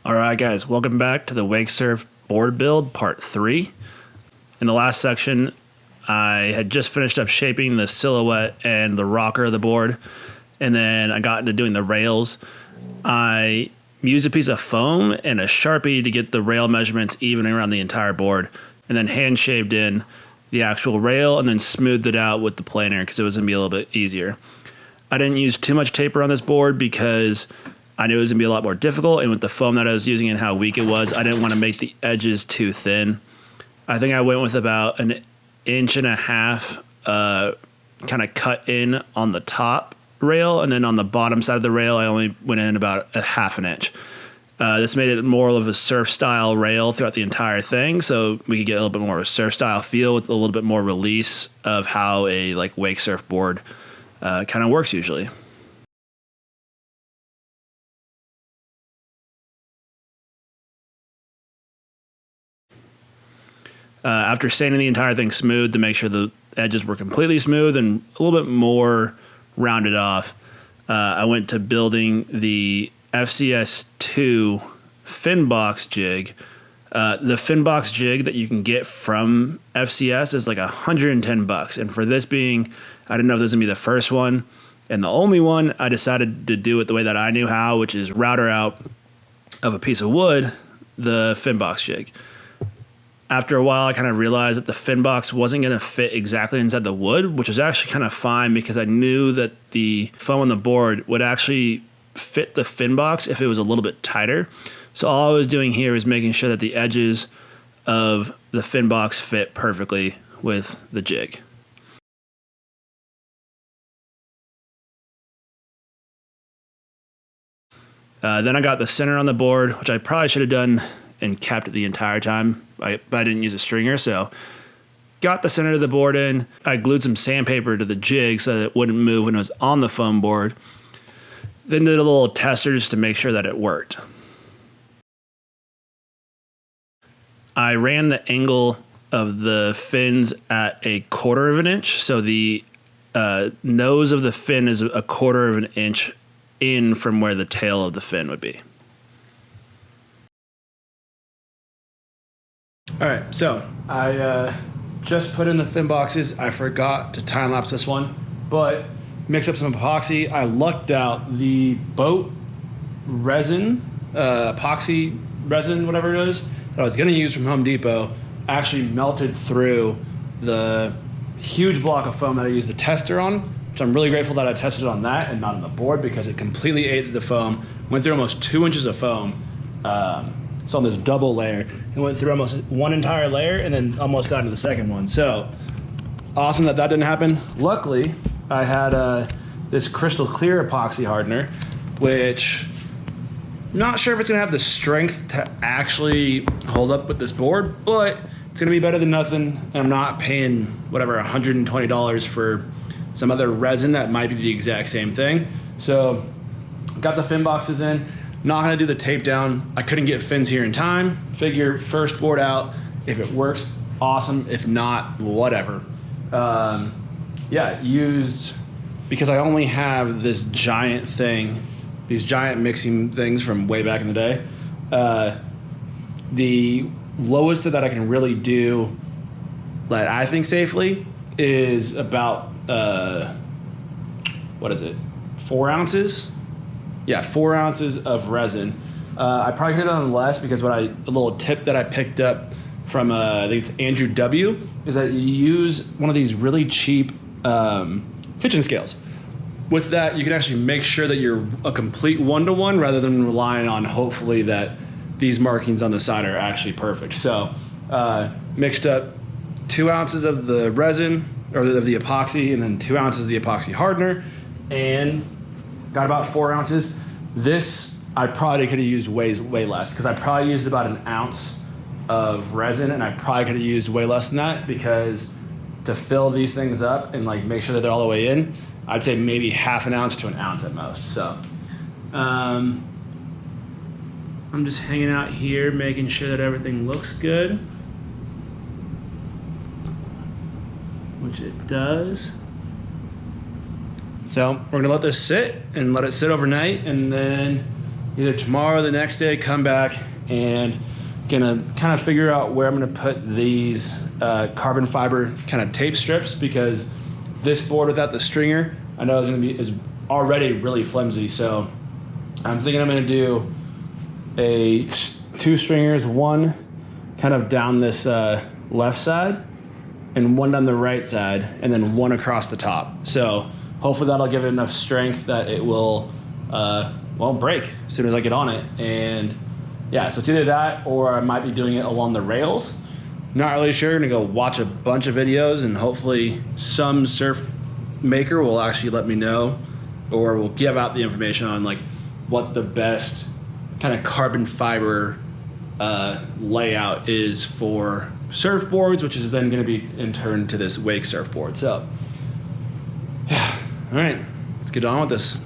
Alright guys, welcome back to the Wake Surf board build part 3. In the last section, I had just finished up shaping the silhouette and the rocker of the board, and then I got into doing the rails. I used a piece of foam and a Sharpie to get the rail measurements even around the entire board, and then hand shaved in the actual rail and then smoothed it out with the planer because it was going to be a little bit easier. I didn't use too much taper on this board because I knew it was going to be a lot more difficult, and with the foam that I was using and how weak it was, I didn't want to make the edges too thin. I think I went with about 1.5 inches kind of cut in on the top rail, and then on the bottom side of the rail, I only went in about 1/2 inch. This made it more of a surf style rail throughout the entire thing, so we could get a little bit more of a surf style feel with a little bit more release of how a wake surf board kind of works usually. After sanding the entire thing smooth to make sure the edges were completely smooth and a little bit more rounded off, I went to building the FCS2 fin box jig. The fin box jig that you can get from FCS is like $110, and for this being, I didn't know if this was gonna be the first one and the only one, I decided to do it the way that I knew how, which is router out of a piece of wood the fin box jig. After a while, I kind of realized that the fin box wasn't going to fit exactly inside the wood, which was actually kind of fine because I knew that the foam on the board would actually fit the fin box if it was a little bit tighter. So all I was doing here was making sure that the edges of the fin box fit perfectly with the jig. Then I got the center on the board, which I probably should have done and kept it the entire time, but I didn't use a stringer, so got the center of the board in. I glued some sandpaper to the jig so that it wouldn't move when it was on the foam board. Then did a little tester just to make sure that it worked. I ran the angle of the fins at 1/4 inch, so the nose of the fin is 1/4 inch in from where the tail of the fin would be. All right, so I just put in the fin boxes. I forgot to time lapse this one, but mix up some epoxy. I lucked out. The boat resin, epoxy resin, whatever it is, that I was gonna use from Home Depot, actually melted through the huge block of foam that I used the tester on, which I'm really grateful that I tested on that and not on the board because it completely ate the foam, went through almost 2 inches of foam. So on this double layer, it went through almost one entire layer and then almost got into the second one. So awesome that didn't happen. Luckily, I had this crystal clear epoxy hardener, which I'm not sure if it's gonna have the strength to actually hold up with this board, but it's gonna be better than nothing. And I'm not paying whatever, $120 for some other resin that might be the exact same thing. So got the fin boxes in. Not gonna do the tape down. I couldn't get fins here in time. Figure first board out. If it works, awesome. If not, whatever. Yeah, used, because I only have this giant thing, these giant mixing things from way back in the day. The lowest that I can really do, that I think safely, is about, what is it, 4 ounces? Yeah, 4 ounces of resin. I probably could have done less because a little tip that I picked up from, I think it's Andrew W., is that you use one of these really cheap kitchen scales. With that, you can actually make sure that you're a complete 1-to-1 rather than relying on hopefully that these markings on the side are actually perfect. So mixed up 2 ounces of the resin, or of the epoxy, and then 2 ounces of the epoxy hardener, and got about 4 ounces. This, I probably could have used way less, because I probably used about 1 ounce of resin, and I probably could have used way less than that, because to fill these things up and make sure that they're all the way in, I'd say maybe 1/2 ounce to 1 ounce at most. So I'm just hanging out here, making sure that everything looks good, which it does. So we're gonna let this sit and let it sit overnight, and then either tomorrow or the next day, come back and gonna kind of figure out where I'm gonna put these carbon fiber kind of tape strips, because this board without the stringer, I know is already really flimsy. So I'm thinking I'm gonna do two stringers, one kind of down this left side and one down the right side, and then one across the top. So hopefully that'll give it enough strength that it will won't break as soon as I get on it. And yeah, so it's either that or I might be doing it along the rails. Not really sure. I'm gonna go watch a bunch of videos, and hopefully some surf maker will actually let me know, or will give out the information on like what the best kind of carbon fiber layout is for surfboards, which is then going to be in turn to this wake surfboard. So yeah, all right, let's get on with this.